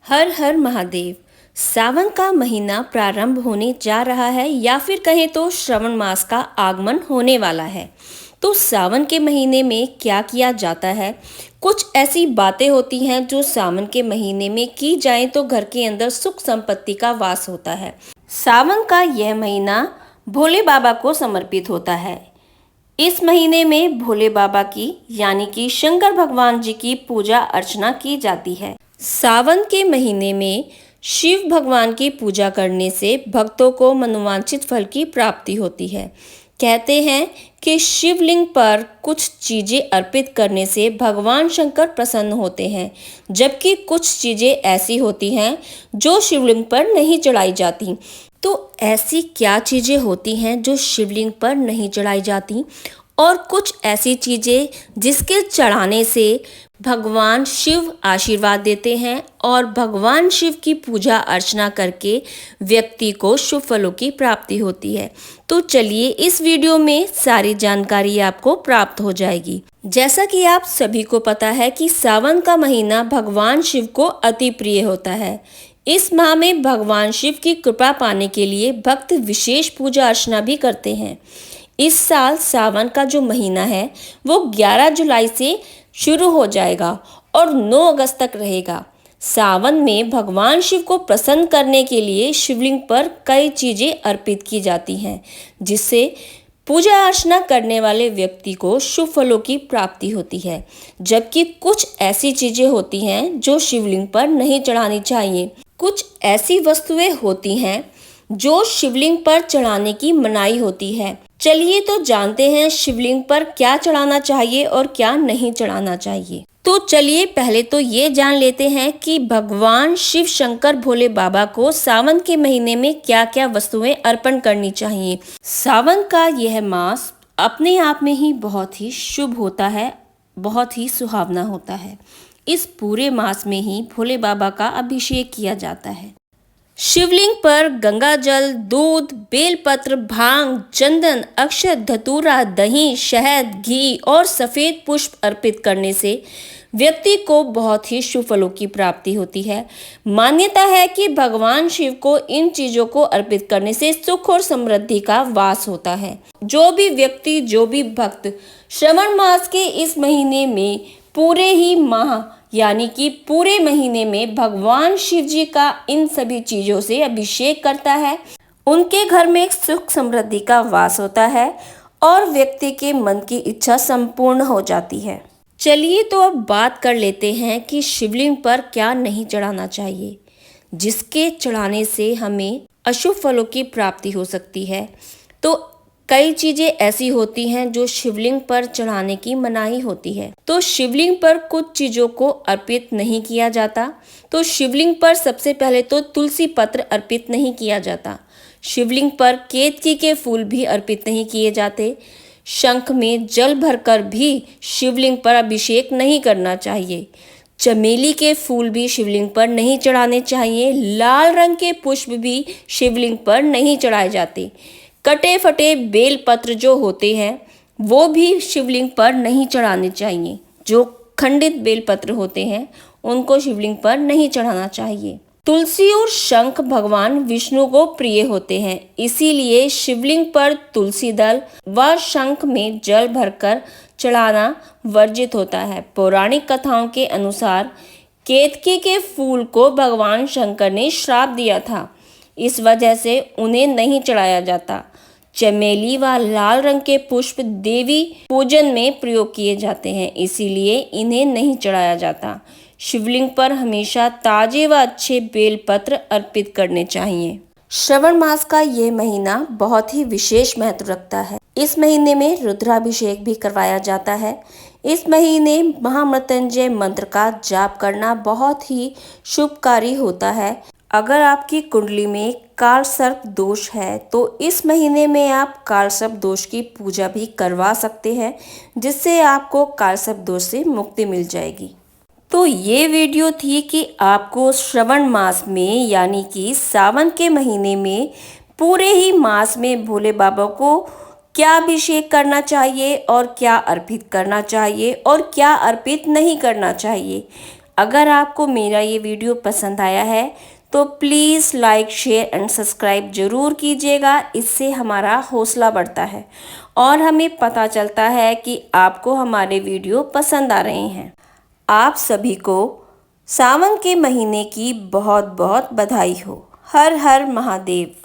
हर हर महादेव। सावन का महीना प्रारंभ होने जा रहा है या फिर कहें तो श्रावण मास का आगमन होने वाला है। तो सावन के महीने में क्या किया जाता है? कुछ ऐसी बातें होती हैं जो सावन के महीने में की जाएं तो घर के अंदर सुख संपत्ति का वास होता है। सावन का यह महीना भोले बाबा को समर्पित होता है। इस महीने में भोले बाबा की यानी कि शंकर भगवान जी की पूजा अर्चना की जाती है। सावन के महीने में शिव भगवान की पूजा करने से भक्तों को मनोवांछित फल की प्राप्ति होती है। कहते हैं कि शिवलिंग पर कुछ चीजें अर्पित करने से भगवान शंकर प्रसन्न होते हैं, जबकि कुछ चीजें ऐसी होती हैं जो शिवलिंग पर नहीं चढ़ाई जाती। तो ऐसी क्या चीजें होती हैं जो शिवलिंग पर नहीं चढ़ाई जाती, और कुछ ऐसी चीजें जिसके चढ़ाने से भगवान शिव आशीर्वाद देते हैं और भगवान शिव की पूजा अर्चना करके व्यक्ति को शुभ फलों की प्राप्ति होती है। तो चलिए इस वीडियो में सारी जानकारी आपको प्राप्त हो जाएगी। जैसा कि आप सभी को पता है कि सावन का महीना भगवान शिव को अति प्रिय होता है। इस माह में भगवान शिव की कृपा पाने के लिए भक्त विशेष पूजा अर्चना भी करते हैं। इस साल सावन का जो महीना है वो 11 जुलाई से शुरू हो जाएगा और 9 अगस्त तक रहेगा। सावन में भगवान शिव को प्रसन्न करने के लिए शिवलिंग पर कई चीजें अर्पित की जाती हैं, जिससे पूजा अर्चना करने वाले व्यक्ति को शुभ फलों की प्राप्ति होती है। जबकि कुछ ऐसी चीजें होती हैं जो शिवलिंग पर नहीं चढ़ानी चाहिए। कुछ ऐसी वस्तुएं होती हैं जो शिवलिंग पर चढ़ाने की मनाही होती है। चलिए तो जानते हैं शिवलिंग पर क्या चढ़ाना चाहिए और क्या नहीं चढ़ाना चाहिए। तो चलिए पहले तो ये जान लेते हैं कि भगवान शिव शंकर भोले बाबा को सावन के महीने में क्या क्या वस्तुएं अर्पण करनी चाहिए। सावन का यह मास अपने आप में ही बहुत ही शुभ होता है, बहुत ही सुहावना होता है। इस पूरे मास में ही भोले बाबा का अभिषेक किया जाता है। शिवलिंग पर गंगा जल, दूध, बेलपत्र, भांग, चंदन, अक्षत, धतूरा, दही, शहद, घी और सफेद पुष्प अर्पित करने से व्यक्ति को बहुत ही शुभ फलों की प्राप्ति होती है। मान्यता है कि भगवान शिव को इन चीजों को अर्पित करने से सुख और समृद्धि का वास होता है। जो भी व्यक्ति, जो भी भक्त श्रावण मास के इस महीने में पूरे ही माह यानी कि पूरे महीने में भगवान शिव जी का इन सभी चीजों से अभिषेक करता है, उनके घर में सुख समृद्धि का वास होता है और व्यक्ति के मन की इच्छा संपूर्ण हो जाती है। चलिए तो अब बात कर लेते हैं कि शिवलिंग पर क्या नहीं चढ़ाना चाहिए, जिसके चढ़ाने से हमें अशुभ फलों की प्राप्ति हो सकती है। तो कई चीजें ऐसी होती हैं जो शिवलिंग पर चढ़ाने की मनाही होती है। तो शिवलिंग पर कुछ चीजों को अर्पित नहीं किया जाता। तो शिवलिंग पर सबसे पहले तो तुलसी पत्र अर्पित नहीं किया जाता। शिवलिंग पर केतकी के फूल भी अर्पित नहीं किए जाते। शंख में जल भरकर भी शिवलिंग पर अभिषेक नहीं करना चाहिए। चमेली के फूल भी शिवलिंग पर नहीं चढ़ाने चाहिए। लाल रंग के पुष्प भी शिवलिंग पर नहीं चढ़ाए जाते। कटे फटे बेल पत्र जो होते हैं वो भी शिवलिंग पर नहीं चढ़ाने चाहिए। जो खंडित बेल पत्र होते हैं उनको शिवलिंग पर नहीं चढ़ाना चाहिए। तुलसी और शंख भगवान विष्णु को प्रिय होते हैं, इसीलिए शिवलिंग पर तुलसी दल व शंख में जल भरकर चढ़ाना वर्जित होता है। पौराणिक कथाओं के अनुसार केतकी के फूल को भगवान शंकर ने श्राप दिया था, इस वजह से उन्हें नहीं चढ़ाया जाता। चमेली व लाल रंग के पुष्प देवी पूजन में प्रयोग किए जाते हैं, इसीलिए इन्हें नहीं चढ़ाया जाता। शिवलिंग पर हमेशा ताजे व अच्छे बेलपत्र अर्पित करने चाहिए। श्रावण मास का ये महीना बहुत ही विशेष महत्व रखता है। इस महीने में रुद्राभिषेक भी करवाया जाता है। इस महीने महामृत्युंजय मंत्र का जाप करना बहुत ही शुभकारी होता है। अगर आपकी कुंडली में काल सर्प दोष है तो इस महीने में आप काल सर्प दोष की पूजा भी करवा सकते हैं, जिससे आपको काल सर्प दोष से मुक्ति मिल जाएगी। तो ये वीडियो थी कि आपको श्रावण मास में यानी कि सावन के महीने में पूरे ही मास में भोले बाबा को क्या अभिषेक करना चाहिए और क्या अर्पित करना चाहिए और क्या अर्पित नहीं करना चाहिए। अगर आपको मेरा ये वीडियो पसंद आया है तो please like share and subscribe ज़रूर कीजिएगा। इससे हमारा हौसला बढ़ता है और हमें पता चलता है कि आपको हमारे वीडियो पसंद आ रहे हैं। आप सभी को सावन के महीने की बहुत बहुत बधाई हो। हर हर महादेव।